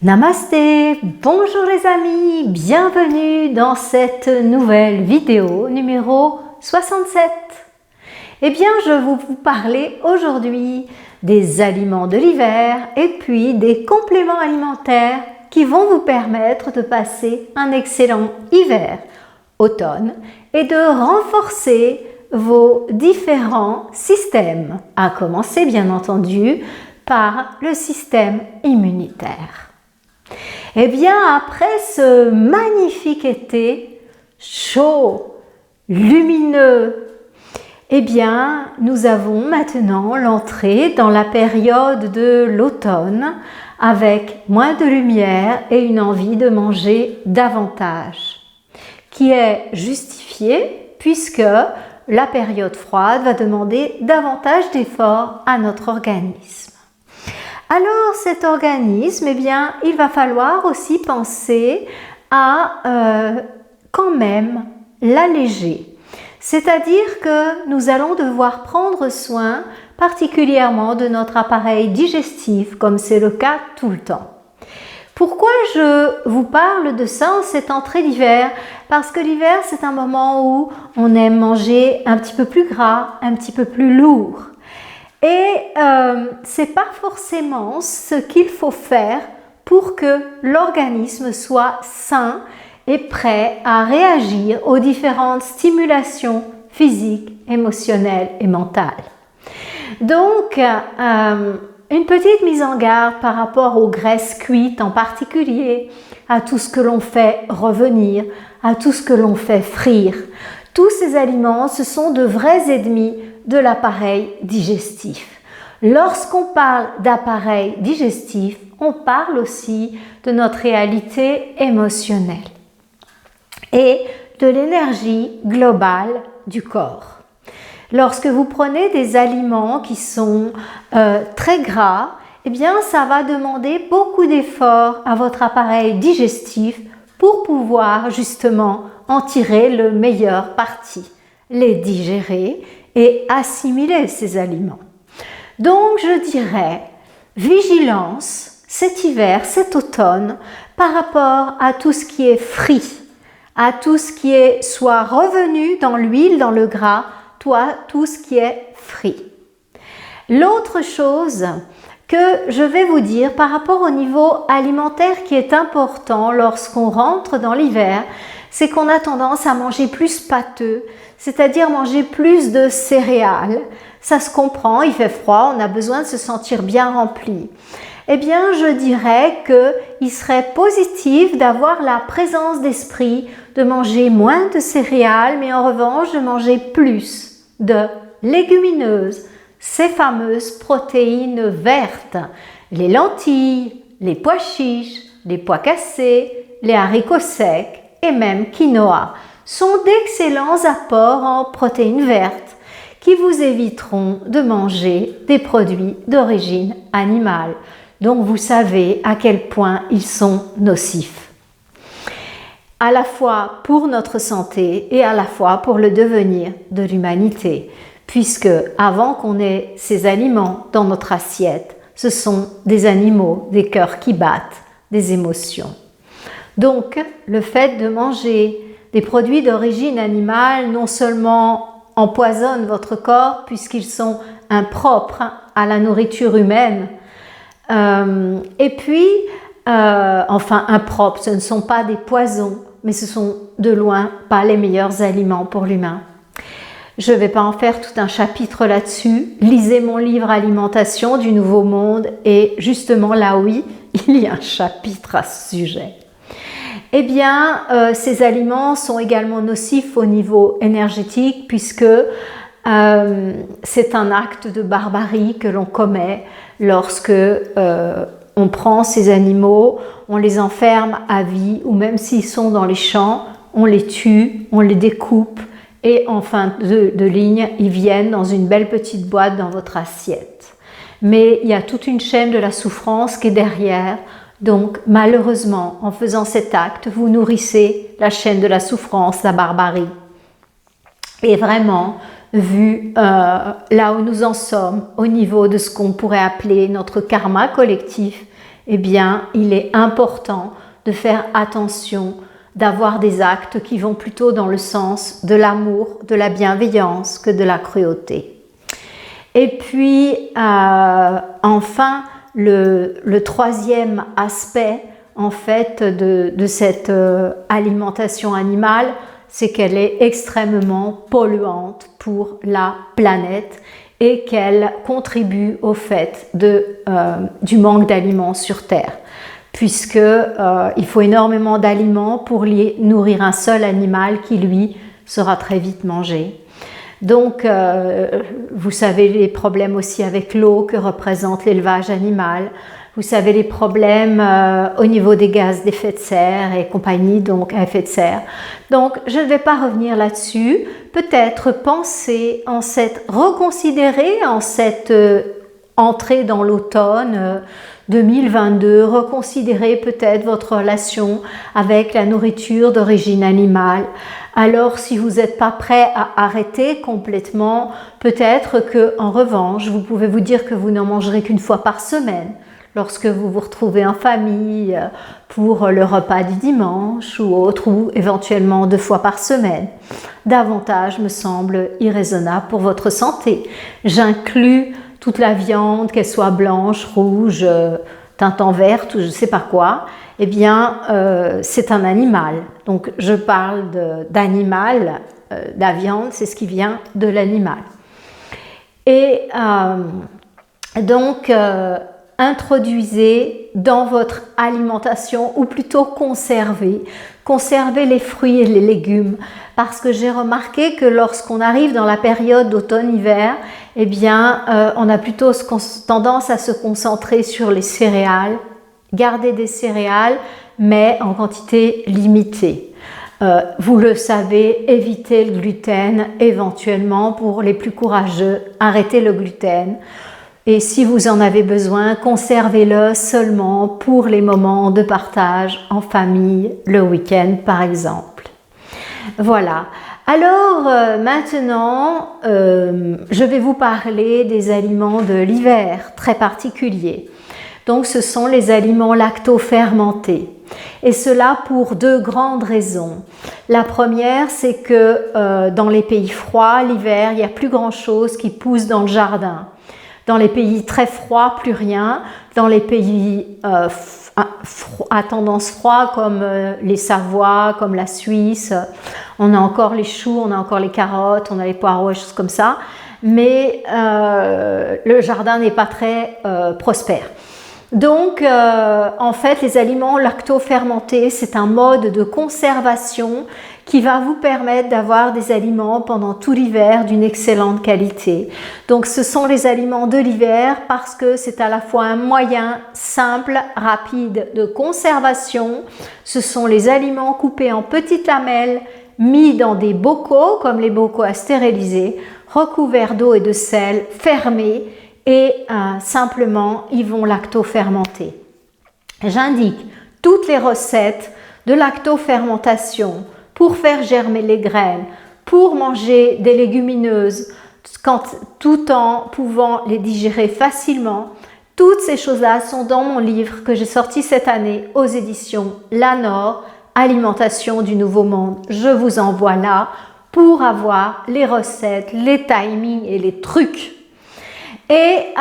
Namasté, bonjour les amis, bienvenue dans cette nouvelle vidéo numéro 67. Eh bien, je vais vous parler aujourd'hui des aliments de l'hiver et puis des compléments alimentaires qui vont vous permettre de passer un excellent hiver, automne et de renforcer vos différents systèmes, à commencer bien entendu par le système immunitaire. Eh bien, après ce magnifique été chaud, lumineux, eh bien, nous avons maintenant l'entrée dans la période de l'automne avec moins de lumière et une envie de manger davantage, qui est justifiée puisque la période froide va demander davantage d'efforts à notre organisme. Alors cet organisme, eh bien, il va falloir aussi penser à quand même l'alléger. C'est-à-dire que nous allons devoir prendre soin particulièrement de notre appareil digestif, comme c'est le cas tout le temps. Pourquoi je vous parle de ça en cette entrée d'hiver? Parce que l'hiver, c'est un moment où on aime manger un petit peu plus gras, un petit peu plus lourd. Et c'est pas forcément ce qu'il faut faire pour que l'organisme soit sain et prêt à réagir aux différentes stimulations physiques, émotionnelles et mentales. Donc, une petite mise en garde par rapport aux graisses cuites en particulier, à tout ce que l'on fait revenir, à tout ce que l'on fait frire. Tous ces aliments, ce sont de vrais ennemis de l'appareil digestif. Lorsqu'on parle d'appareil digestif, on parle aussi de notre réalité émotionnelle et de l'énergie globale du corps. Lorsque vous prenez des aliments qui sont très gras, eh bien, ça va demander beaucoup d'efforts à votre appareil digestif pour pouvoir justement en tirer le meilleur parti, les digérer et assimiler ces aliments. Donc, je dirais vigilance cet hiver, cet automne, par rapport à tout ce qui est frit, à tout ce qui est soit revenu dans l'huile, dans le gras, tout ce qui est frit. L'autre chose que je vais vous dire par rapport au niveau alimentaire qui est important lorsqu'on rentre dans l'hiver, c'est qu'on a tendance à manger plus pâteux, c'est-à-dire manger plus de céréales. Ça se comprend, il fait froid, on a besoin de se sentir bien rempli. Eh bien, je dirais qu'il serait positif d'avoir la présence d'esprit de manger moins de céréales, mais en revanche de manger plus de légumineuses, ces fameuses protéines vertes, les lentilles, les pois chiches, les pois cassés, les haricots secs et même quinoa sont d'excellents apports en protéines vertes qui vous éviteront de manger des produits d'origine animale. Donc vous savez à quel point ils sont nocifs, à la fois pour notre santé et à la fois pour le devenir de l'humanité, puisque avant qu'on ait ces aliments dans notre assiette, ce sont des animaux, des cœurs qui battent, des émotions. Donc le fait de manger des produits d'origine animale non seulement empoisonne votre corps puisqu'ils sont impropres à la nourriture humaine, et puis, enfin impropres, ce ne sont pas des poisons, mais ce sont de loin pas les meilleurs aliments pour l'humain. Je ne vais pas en faire tout un chapitre là-dessus. Lisez mon livre Alimentation du Nouveau Monde et justement là oui, il y a un chapitre à ce sujet. Eh bien, ces aliments sont également nocifs au niveau énergétique puisque c'est un acte de barbarie que l'on commet lorsque on prend ces animaux, on les enferme à vie ou même s'ils sont dans les champs, on les tue, on les découpe et en fin de ligne, ils viennent dans une belle petite boîte dans votre assiette. Mais il y a toute une chaîne de la souffrance qui est derrière. Donc malheureusement, en faisant cet acte, vous nourrissez la chaîne de la souffrance, la barbarie. Et vraiment, vu là où nous en sommes, au niveau de ce qu'on pourrait appeler notre karma collectif, eh bien, il est important de faire attention, d'avoir des actes qui vont plutôt dans le sens de l'amour, de la bienveillance que de la cruauté. Et puis, enfin, le troisième aspect, en fait, de cette alimentation animale, c'est qu'elle est extrêmement polluante pour la planète et qu'elle contribue au fait du manque d'aliments sur Terre, puisque il faut énormément d'aliments pour nourrir un seul animal qui, lui, sera très vite mangé. Donc, vous savez les problèmes aussi avec l'eau que représente l'élevage animal. Vous savez les problèmes au niveau des gaz d'effet de serre et compagnie, donc à effet de serre. Donc, je ne vais pas revenir là-dessus. Peut-être penser reconsidérer en cette entrée dans l'automne 2022, reconsidérer peut-être votre relation avec la nourriture d'origine animale. Alors, si vous n'êtes pas prêt à arrêter complètement, peut-être que, en revanche, vous pouvez vous dire que vous n'en mangerez qu'une fois par semaine, lorsque vous vous retrouvez en famille pour le repas du dimanche ou autre, ou éventuellement 2 fois par semaine. Davantage me semble irraisonnable pour votre santé. J'inclus toute la viande, qu'elle soit blanche, rouge, teinte en verte ou je ne sais pas quoi, eh bien, c'est un animal. Donc, je parle d'animal, la viande, c'est ce qui vient de l'animal. Et donc, introduisez dans votre alimentation, ou plutôt conservez les fruits et les légumes, parce que j'ai remarqué que lorsqu'on arrive dans la période d'automne-hiver, eh bien, on a plutôt tendance à se concentrer sur les céréales, garder des céréales, mais en quantité limitée. Vous le savez, évitez le gluten, éventuellement pour les plus courageux, arrêtez le gluten. Et si vous en avez besoin, conservez-le seulement pour les moments de partage en famille, le week-end par exemple. Voilà. Alors maintenant, je vais vous parler des aliments de l'hiver très particuliers. Donc ce sont les aliments lacto-fermentés. Et cela pour 2 grandes raisons. La première, c'est que dans les pays froids, l'hiver, il n'y a plus grand-chose qui pousse dans le jardin. Dans les pays très froids, plus rien. Dans les pays à tendance froide, comme les Savoies, comme la Suisse, on a encore les choux, on a encore les carottes, on a les poireaux, des choses comme ça. Mais le jardin n'est pas très prospère. Donc, en fait, les aliments lacto-fermentés, c'est un mode de conservation qui va vous permettre d'avoir des aliments pendant tout l'hiver d'une excellente qualité. Donc, ce sont les aliments de l'hiver parce que c'est à la fois un moyen simple, rapide de conservation. Ce sont les aliments coupés en petites lamelles, mis dans des bocaux, comme les bocaux à stériliser, recouverts d'eau et de sel, fermés, et simplement ils vont lacto-fermenter. J'indique toutes les recettes de lacto-fermentation pour faire germer les graines, pour manger des légumineuses tout en pouvant les digérer facilement. Toutes ces choses-là sont dans mon livre que j'ai sorti cette année aux éditions Lanor, Alimentation du Nouveau Monde. Je vous envoie là pour avoir les recettes, les timings et les trucs. Et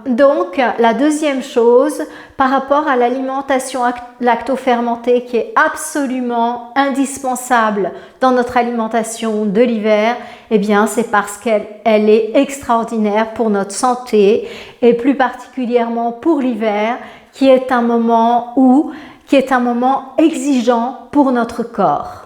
donc, la deuxième chose, par rapport à l'alimentation lacto-fermentée qui est absolument indispensable dans notre alimentation de l'hiver, eh bien, c'est parce qu'elle est extraordinaire pour notre santé et plus particulièrement pour l'hiver, qui est un moment exigeant pour notre corps.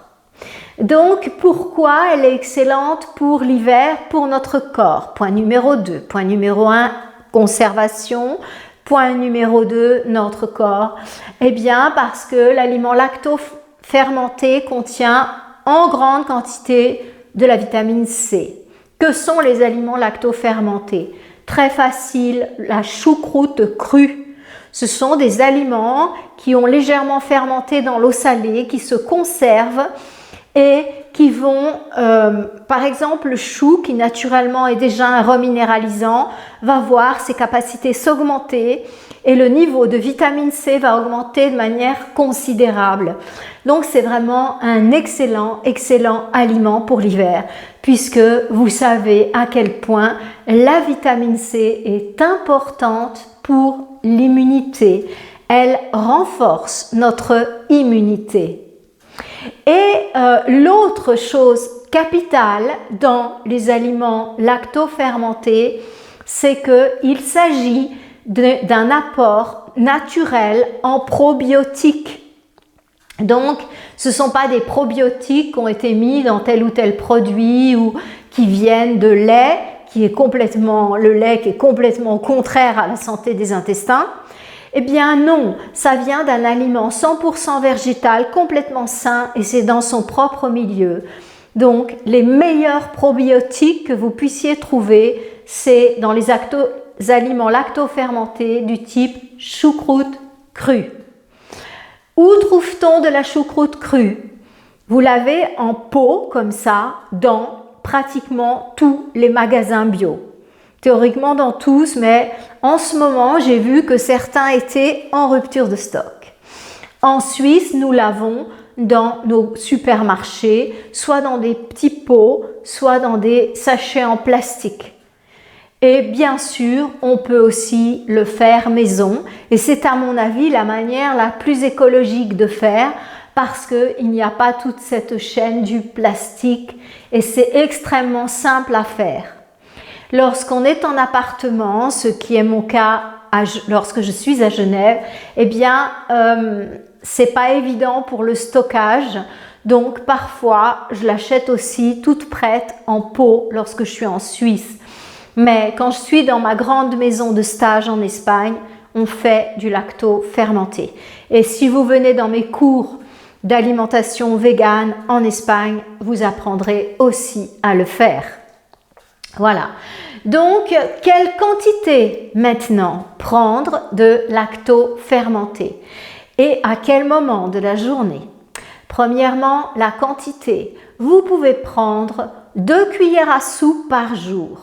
Donc, pourquoi elle est excellente pour l'hiver, pour notre corps? Point numéro 2. Point numéro 1, conservation. Point numéro 2, notre corps. Eh bien, parce que l'aliment lacto-fermenté contient en grande quantité de la vitamine C. Que sont les aliments lacto-fermentés? Très facile, la choucroute crue. Ce sont des aliments qui ont légèrement fermenté dans l'eau salée, qui se conservent et qui vont, par exemple, le chou qui naturellement est déjà un reminéralisant, va voir ses capacités s'augmenter et le niveau de vitamine C va augmenter de manière considérable. Donc c'est vraiment un excellent aliment pour l'hiver, puisque vous savez à quel point la vitamine C est importante pour l'immunité. Elle renforce notre immunité. Et l'autre chose capitale dans les aliments lacto-fermentés, c'est qu'il s'agit d'un apport naturel en probiotiques. Donc, ce ne sont pas des probiotiques qui ont été mis dans tel ou tel produit ou qui viennent de lait, le lait qui est complètement contraire à la santé des intestins. Eh bien non, ça vient d'un aliment 100% végétal, complètement sain et c'est dans son propre milieu. Donc, les meilleurs probiotiques que vous puissiez trouver, c'est dans les aliments lacto-fermentés du type choucroute crue. Où trouve-t-on de la choucroute crue? Vous l'avez en pot comme ça dans pratiquement tous les magasins bio. Théoriquement dans tous, mais en ce moment, j'ai vu que certains étaient en rupture de stock. En Suisse, nous l'avons dans nos supermarchés, soit dans des petits pots, soit dans des sachets en plastique. Et bien sûr, on peut aussi le faire maison. Et c'est à mon avis la manière la plus écologique de faire parce qu'il n'y a pas toute cette chaîne du plastique et c'est extrêmement simple à faire. Lorsqu'on est en appartement, ce qui est mon cas lorsque je suis à Genève, eh bien, c'est pas évident pour le stockage. Donc, parfois, je l'achète aussi toute prête en pot lorsque je suis en Suisse. Mais quand je suis dans ma grande maison de stage en Espagne, on fait du lacto fermenté. Et si vous venez dans mes cours d'alimentation végane en Espagne, vous apprendrez aussi à le faire. Voilà. Donc, quelle quantité maintenant prendre de lacto fermenté et à quel moment de la journée? Premièrement, la quantité. Vous pouvez prendre 2 cuillères à soupe par jour.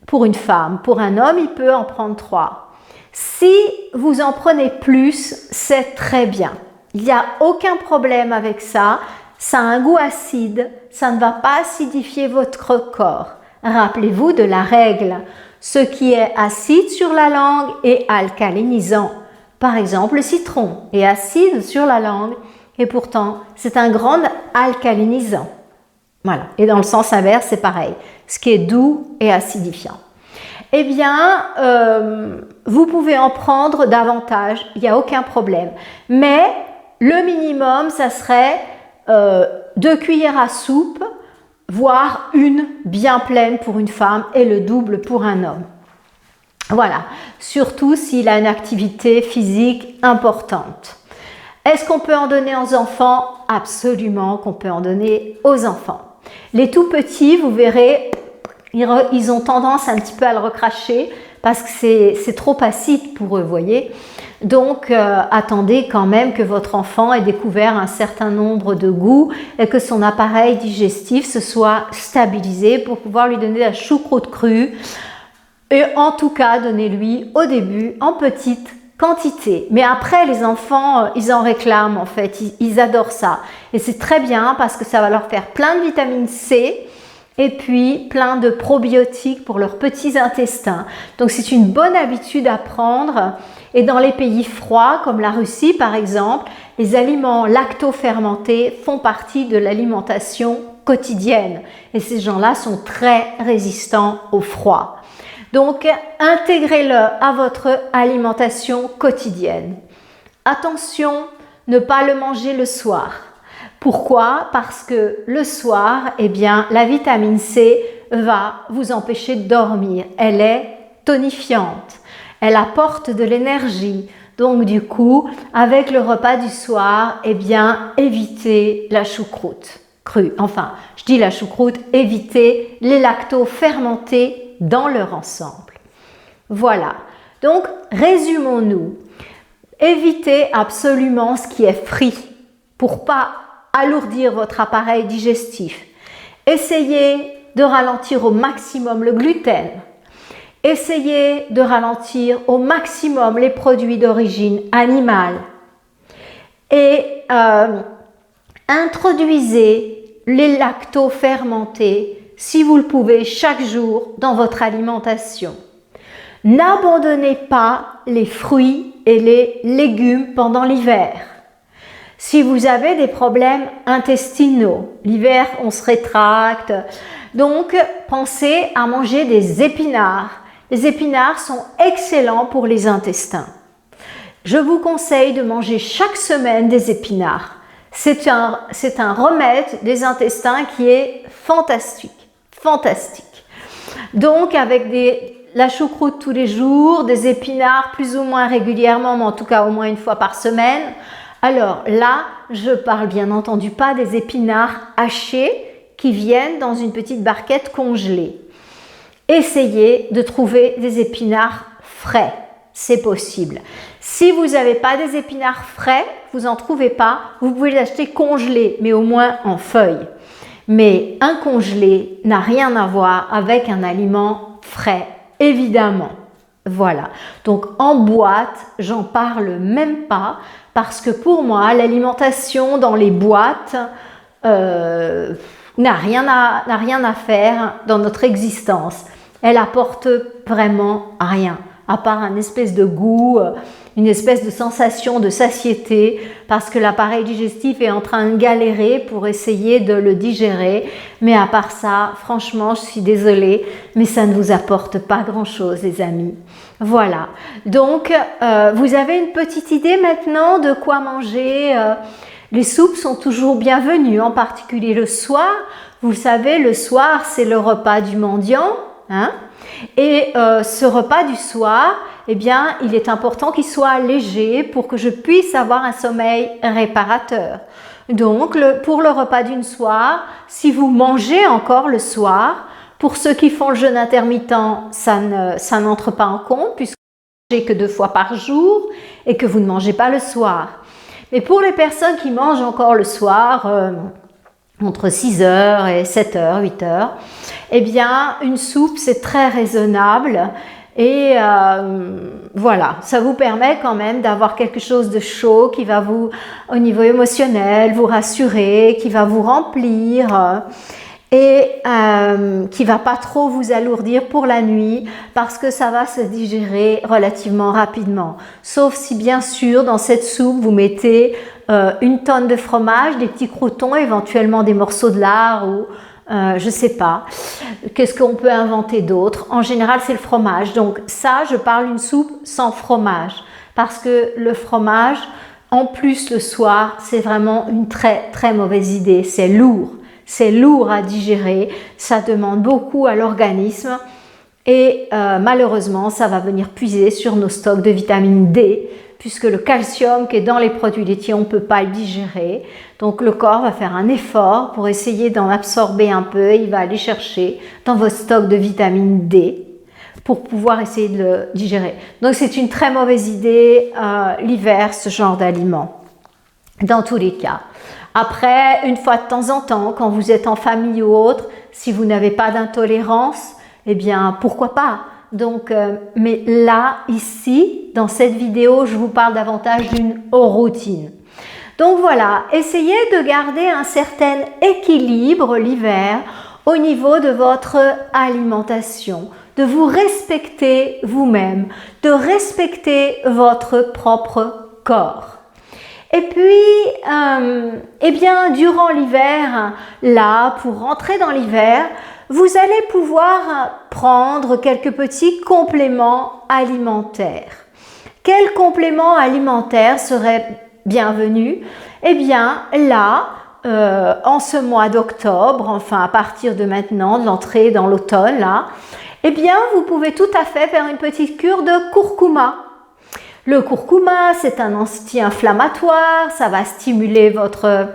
Pour une femme, pour un homme, il peut en prendre 3. Si vous en prenez plus, c'est très bien. Il n'y a aucun problème avec ça. Ça a un goût acide, ça ne va pas acidifier votre corps. Rappelez-vous de la règle. Ce qui est acide sur la langue est alcalinisant. Par exemple, le citron est acide sur la langue et pourtant, c'est un grand alcalinisant. Voilà. Et dans le sens inverse, c'est pareil. Ce qui est doux est acidifiant. Eh bien, vous pouvez en prendre davantage, il n'y a aucun problème. Mais le minimum, ça serait 2 cuillères à soupe, voire une bien pleine pour une femme et le double pour un homme. Voilà, surtout s'il a une activité physique importante. Est-ce qu'on peut en donner aux enfants? Absolument qu'on peut en donner aux enfants. Les tout petits, vous verrez, ils ont tendance un petit peu à le recracher parce que c'est trop acide pour eux, vous voyez. Donc, attendez quand même que votre enfant ait découvert un certain nombre de goûts et que son appareil digestif se soit stabilisé pour pouvoir lui donner de la choucroute crue. Et en tout cas, donnez-lui au début en petite quantité. Mais après, les enfants, ils en réclament en fait, ils adorent ça. Et c'est très bien parce que ça va leur faire plein de vitamine C et puis plein de probiotiques pour leurs petits intestins. Donc, c'est une bonne habitude à prendre. Et dans les pays froids, comme la Russie par exemple, les aliments lacto-fermentés font partie de l'alimentation quotidienne. Et ces gens-là sont très résistants au froid. Donc, intégrez-le à votre alimentation quotidienne. Attention, ne pas le manger le soir. Pourquoi? Parce que le soir, eh bien, la vitamine C va vous empêcher de dormir. Elle est tonifiante. Elle apporte de l'énergie. Donc, du coup, avec le repas du soir, eh bien, évitez la choucroute crue. Enfin, je dis la choucroute, évitez les lacto-fermentés dans leur ensemble. Voilà. Donc, résumons-nous. Évitez absolument ce qui est frit pour pas alourdir votre appareil digestif. Essayez de ralentir au maximum le gluten. Essayez de ralentir au maximum les produits d'origine animale. Et introduisez les lacto-fermentés, si vous le pouvez, chaque jour dans votre alimentation. N'abandonnez pas les fruits et les légumes pendant l'hiver. Si vous avez des problèmes intestinaux, l'hiver on se rétracte, donc pensez à manger des épinards. Les épinards sont excellents pour les intestins. Je vous conseille de manger chaque semaine des épinards. C'est un remède des intestins qui est fantastique, fantastique. Donc avec la choucroute tous les jours, des épinards plus ou moins régulièrement, mais en tout cas au moins une fois par semaine. Alors là, je parle bien entendu pas des épinards hachés qui viennent dans une petite barquette congelée. Essayez de trouver des épinards frais, c'est possible. Si vous n'avez pas des épinards frais, vous n'en trouvez pas, vous pouvez les acheter congelés, mais au moins en feuilles. Mais un congelé n'a rien à voir avec un aliment frais, évidemment. Voilà, donc en boîte, j'en parle même pas parce que pour moi, l'alimentation dans les boîtes n'a rien à faire dans notre existence. Elle apporte vraiment rien, à part un espèce de goût, une espèce de sensation de satiété parce que l'appareil digestif est en train de galérer pour essayer de le digérer. Mais à part ça, franchement, je suis désolée, mais ça ne vous apporte pas grand-chose, les amis. Voilà, donc vous avez une petite idée maintenant de quoi manger. Les soupes sont toujours bienvenues, en particulier le soir. Vous le savez, le soir, c'est le repas du mendiant. Hein? Et ce repas du soir, eh bien, il est important qu'il soit léger pour que je puisse avoir un sommeil réparateur. Donc, pour le repas d'une soir, si vous mangez encore le soir, pour ceux qui font le jeûne intermittent, ça n'entre pas en compte puisque vous ne mangez que 2 fois par jour et que vous ne mangez pas le soir. Mais pour les personnes qui mangent encore le soir, entre 6h et 7h, 8h, eh bien, une soupe, c'est très raisonnable et voilà, ça vous permet quand même d'avoir quelque chose de chaud qui va vous, au niveau émotionnel, vous rassurer, qui va vous remplir et qui va pas trop vous alourdir pour la nuit parce que ça va se digérer relativement rapidement. Sauf si bien sûr dans cette soupe vous mettez 1 tonne de fromage, des petits croûtons, éventuellement des morceaux de lard ou je sais pas. Qu'est-ce qu'on peut inventer d'autre? En général c'est le fromage. Donc ça, je parle d'une soupe sans fromage parce que le fromage, en plus le soir, c'est vraiment une très très mauvaise idée. C'est lourd. C'est lourd à digérer, ça demande beaucoup à l'organisme et malheureusement, ça va venir puiser sur nos stocks de vitamine D puisque le calcium qui est dans les produits laitiers, on ne peut pas le digérer. Donc le corps va faire un effort pour essayer d'en absorber un peu et il va aller chercher dans vos stocks de vitamine D pour pouvoir essayer de le digérer. Donc c'est une très mauvaise idée l'hiver, ce genre d'aliments, dans tous les cas. Après, une fois de temps en temps, quand vous êtes en famille ou autre, si vous n'avez pas d'intolérance, eh bien, pourquoi pas? Donc, mais là, ici, dans cette vidéo, je vous parle davantage d'une routine. Donc voilà, essayez de garder un certain équilibre l'hiver au niveau de votre alimentation, de vous respecter vous-même, de respecter votre propre corps. Et puis, eh bien, durant l'hiver, là, pour rentrer dans l'hiver, vous allez pouvoir prendre quelques petits compléments alimentaires. Quels compléments alimentaires seraient bienvenus? Eh bien, là, en ce mois d'octobre, enfin à partir de maintenant, de l'entrée dans l'automne, là, eh bien, vous pouvez tout à fait faire une petite cure de curcuma. Le curcuma, c'est un anti-inflammatoire, ça va stimuler votre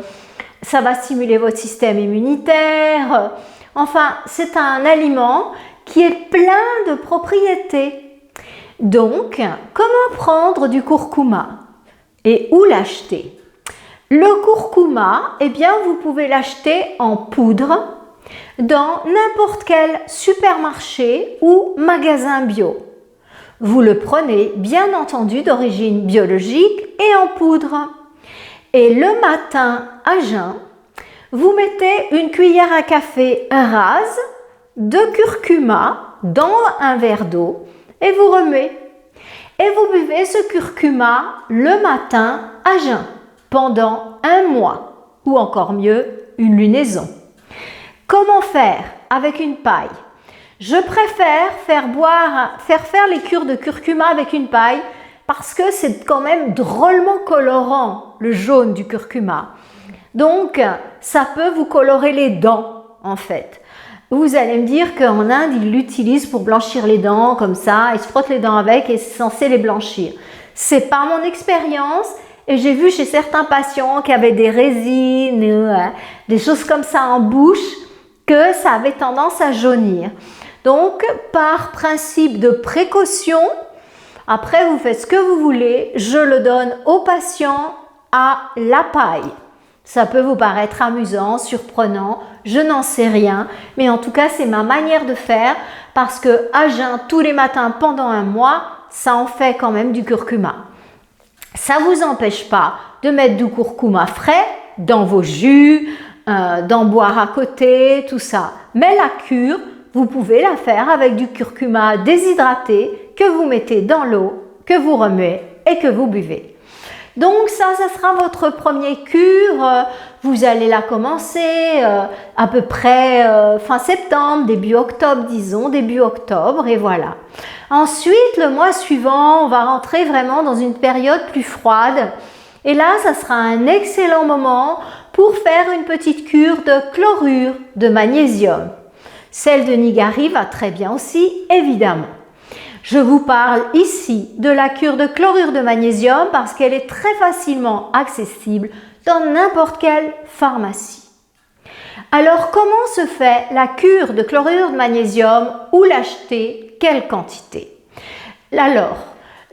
système immunitaire. Enfin, c'est un aliment qui est plein de propriétés. Donc, comment prendre du curcuma et où l'acheter? Le curcuma, eh bien, vous pouvez l'acheter en poudre dans n'importe quel supermarché ou magasin bio. Vous le prenez, bien entendu, d'origine biologique et en poudre. Et le matin, à jeun, vous mettez une cuillère à café rase de curcuma dans un verre d'eau et vous remuez. Et vous buvez ce curcuma le matin à jeun pendant un mois ou encore mieux, une lunaison. Comment faire avec une paille? Je préfère faire faire les cures de curcuma avec une paille parce que c'est quand même drôlement colorant, le jaune du curcuma. Donc, ça peut vous colorer les dents, en fait. Vous allez me dire qu'en Inde, ils l'utilisent pour blanchir les dents, comme ça, ils se frottent les dents avec et c'est censé les blanchir. C'est pas mon expérience et j'ai vu chez certains patients qui avaient des résines, des choses comme ça en bouche, que ça avait tendance à jaunir. Donc, par principe de précaution, après vous faites ce que vous voulez, je le donne aux patients à la paille. Ça peut vous paraître amusant, surprenant, je n'en sais rien, mais en tout cas c'est ma manière de faire parce que à jeun tous les matins pendant un mois, ça en fait quand même du curcuma. Ça ne vous empêche pas de mettre du curcuma frais dans vos jus, d'en boire à côté, tout ça. Mais la cure, vous pouvez la faire avec du curcuma déshydraté que vous mettez dans l'eau, que vous remuez et que vous buvez. Donc ça sera votre première cure. Vous allez la commencer à peu près fin septembre, début octobre, disons, début octobre, et voilà. Ensuite, le mois suivant, on va rentrer vraiment dans une période plus froide. Et là, ça sera un excellent moment pour faire une petite cure de chlorure de magnésium. Celle de Nigari va très bien aussi, évidemment. Je vous parle ici de la cure de chlorure de magnésium parce qu'elle est très facilement accessible dans n'importe quelle pharmacie. Alors, comment se fait la cure de chlorure de magnésium? Où l'acheter? Quelle quantité? Alors,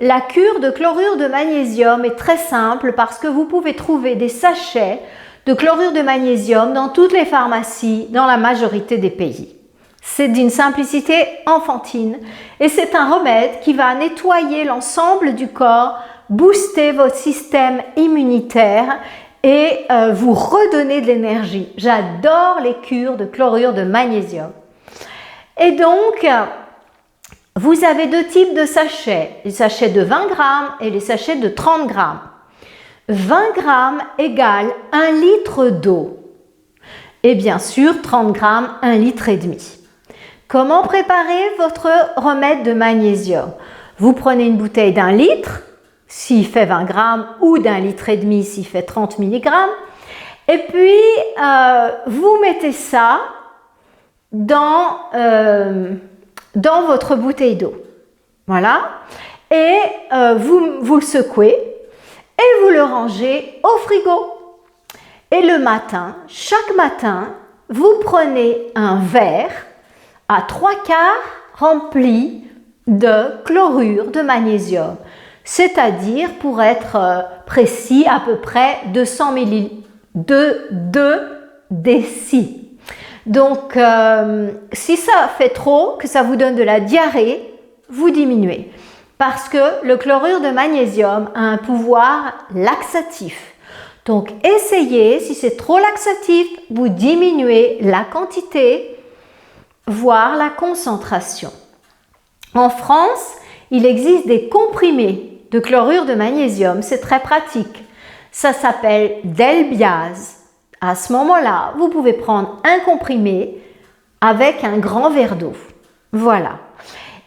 la cure de chlorure de magnésium est très simple parce que vous pouvez trouver des sachets de chlorure de magnésium dans toutes les pharmacies dans la majorité des pays. C'est d'une simplicité enfantine et c'est un remède qui va nettoyer l'ensemble du corps, booster votre système immunitaire et vous redonner de l'énergie. J'adore les cures de chlorure de magnésium. Et donc, vous avez deux types de sachets, les sachets de 20 grammes et les sachets de 30 grammes. 20 grammes égale 1 litre d'eau et bien sûr 30 grammes, 1 litre et demi. Comment préparer votre remède de magnésium? Vous prenez une bouteille d'1 litre, s'il fait 20 grammes, ou d'1 litre et demi s'il fait 30 mg. Et puis, vous mettez ça dans votre bouteille d'eau. Voilà. Et vous le secouez et vous le rangez au frigo. Et le matin, chaque matin, vous prenez un verre à 3/4 rempli de chlorure de magnésium, c'est-à-dire, pour être précis, à peu près 200 ml de 2 décis. Donc, si ça fait trop, que ça vous donne de la diarrhée, vous diminuez. Parce que le chlorure de magnésium a un pouvoir laxatif. Donc, essayez, si c'est trop laxatif, vous diminuez la quantité, voire la concentration. En France, il existe des comprimés de chlorure de magnésium, c'est très pratique. Ça s'appelle Delbiase. À ce moment-là, vous pouvez prendre un comprimé avec un grand verre d'eau. Voilà.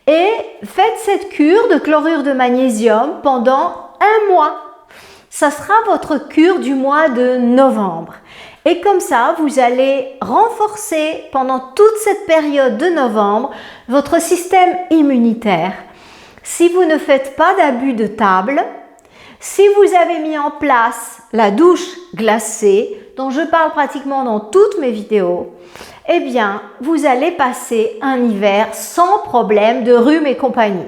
Et faites cette cure de chlorure de magnésium pendant un mois. Ça sera votre cure du mois de novembre. Et comme ça, vous allez renforcer pendant toute cette période de novembre votre système immunitaire. Si vous ne faites pas d'abus de table, si vous avez mis en place la douche glacée, dont je parle pratiquement dans toutes mes vidéos, eh bien, vous allez passer un hiver sans problème de rhume et compagnie.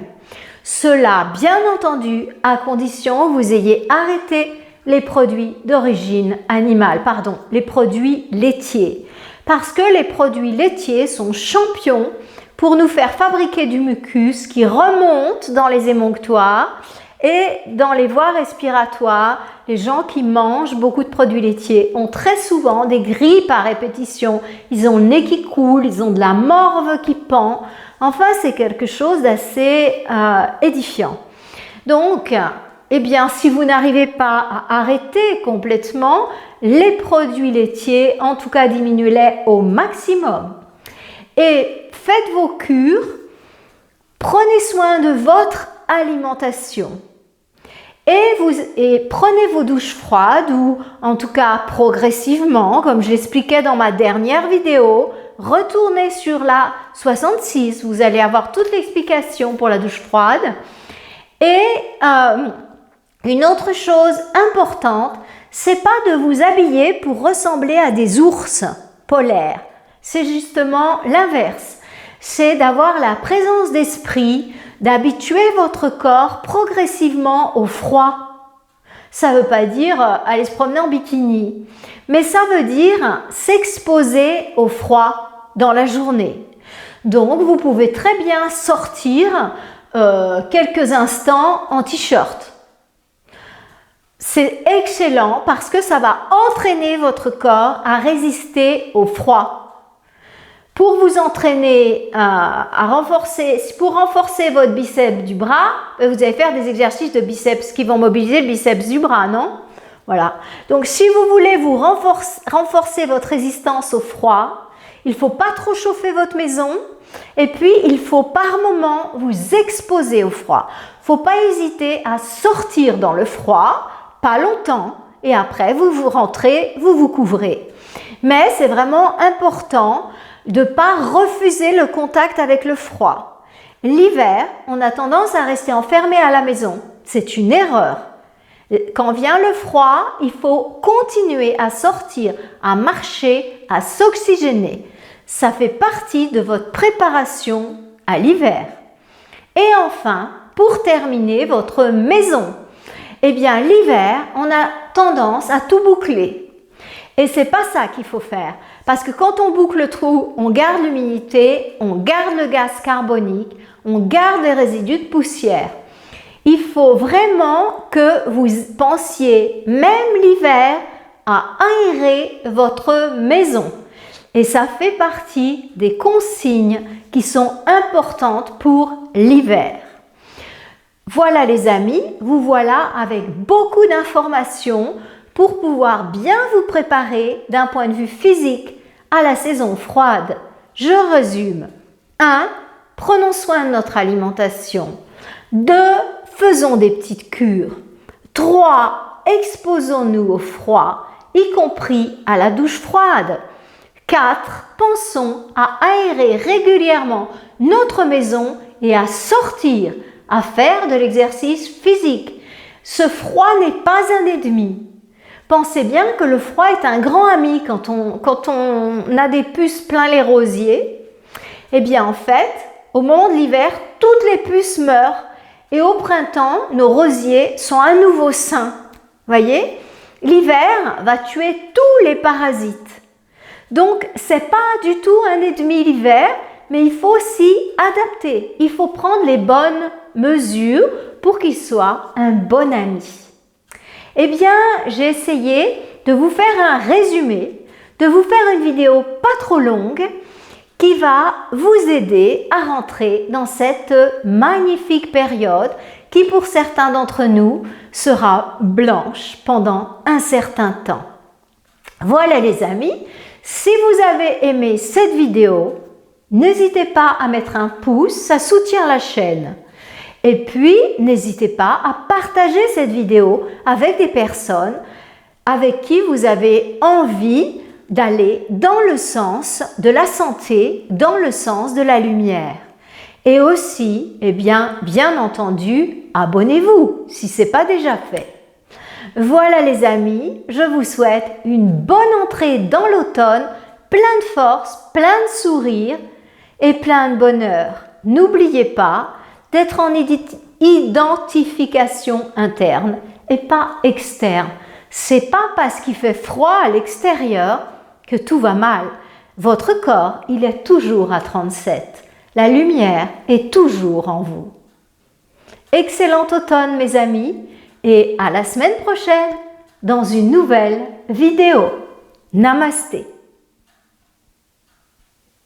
Cela, bien entendu, à condition que vous ayez arrêté les produits d'origine animale, pardon, les produits laitiers. Parce que les produits laitiers sont champions pour nous faire fabriquer du mucus qui remonte dans les émonctoires et dans les voies respiratoires. Les gens qui mangent beaucoup de produits laitiers ont très souvent des grippes à répétition. Ils ont le nez qui coule, ils ont de la morve qui pend. Enfin, c'est quelque chose d'assez édifiant. Donc, eh bien, si vous n'arrivez pas à arrêter complètement les produits laitiers, en tout cas diminuez-les au maximum. Et faites vos cures, prenez soin de votre alimentation. Et prenez vos douches froides ou en tout cas progressivement, comme je l'expliquais dans ma dernière vidéo, retournez sur la 66, vous allez avoir toute l'explication pour la douche froide. Et une autre chose importante, c'est pas de vous habiller pour ressembler à des ours polaires. C'est justement l'inverse. C'est d'avoir la présence d'esprit, d'habituer votre corps progressivement au froid. Ça ne veut pas dire aller se promener en bikini, mais ça veut dire s'exposer au froid dans la journée. Donc, vous pouvez très bien sortir quelques instants en t-shirt. C'est excellent parce que ça va entraîner votre corps à résister au froid. Pour vous entraîner pour renforcer votre biceps du bras, vous allez faire des exercices de biceps qui vont mobiliser le biceps du bras, non? Voilà. Donc, si vous voulez vous renforcer votre résistance au froid, il ne faut pas trop chauffer votre maison et puis il faut par moment vous exposer au froid. Il ne faut pas hésiter à sortir dans le froid, pas longtemps, et après vous rentrez, vous vous couvrez. Mais c'est vraiment important de ne pas refuser le contact avec le froid. L'hiver, on a tendance à rester enfermé à la maison. C'est une erreur. Quand vient le froid, il faut continuer à sortir, à marcher, à s'oxygéner. Ça fait partie de votre préparation à l'hiver. Et enfin, pour terminer, votre maison. Eh bien, l'hiver, on a tendance à tout boucler. Et c'est pas ça qu'il faut faire. Parce que quand on boucle le trou, on garde l'humidité, on garde le gaz carbonique, on garde les résidus de poussière. Il faut vraiment que vous pensiez, même l'hiver, à aérer votre maison. Et ça fait partie des consignes qui sont importantes pour l'hiver. Voilà les amis, vous voilà avec beaucoup d'informations pour pouvoir bien vous préparer d'un point de vue physique à la saison froide. Je résume. 1. Prenons soin de notre alimentation. 2. Faisons des petites cures. 3. Exposons-nous au froid, y compris à la douche froide. 4. Pensons à aérer régulièrement notre maison et à sortir, à faire de l'exercice physique. Ce froid n'est pas un ennemi. Pensez bien que le froid est un grand ami quand on a des puces plein les rosiers. Eh bien, en fait, au moment de l'hiver, toutes les puces meurent et au printemps, nos rosiers sont à nouveau sains. Voyez, l'hiver va tuer tous les parasites. Donc, c'est pas du tout un ennemi l'hiver, mais il faut s'y adapter. Il faut prendre les bonnes mesures pour qu'il soit un bon ami. Eh bien, j'ai essayé de vous faire un résumé, de vous faire une vidéo pas trop longue qui va vous aider à rentrer dans cette magnifique période qui, pour certains d'entre nous, sera blanche pendant un certain temps. Voilà les amis, si vous avez aimé cette vidéo, n'hésitez pas à mettre un pouce, ça soutient la chaîne. Et puis, n'hésitez pas à partager cette vidéo avec des personnes avec qui vous avez envie d'aller dans le sens de la santé, dans le sens de la lumière. Et aussi, eh bien entendu, abonnez-vous si ce n'est pas déjà fait. Voilà les amis, je vous souhaite une bonne entrée dans l'automne, plein de force, plein de sourires et plein de bonheur. N'oubliez pas d'être en identification interne et pas externe. C'est pas parce qu'il fait froid à l'extérieur que tout va mal. Votre corps, il est toujours à 37. La lumière est toujours en vous. Excellent automne mes amis et à la semaine prochaine dans une nouvelle vidéo. Namasté.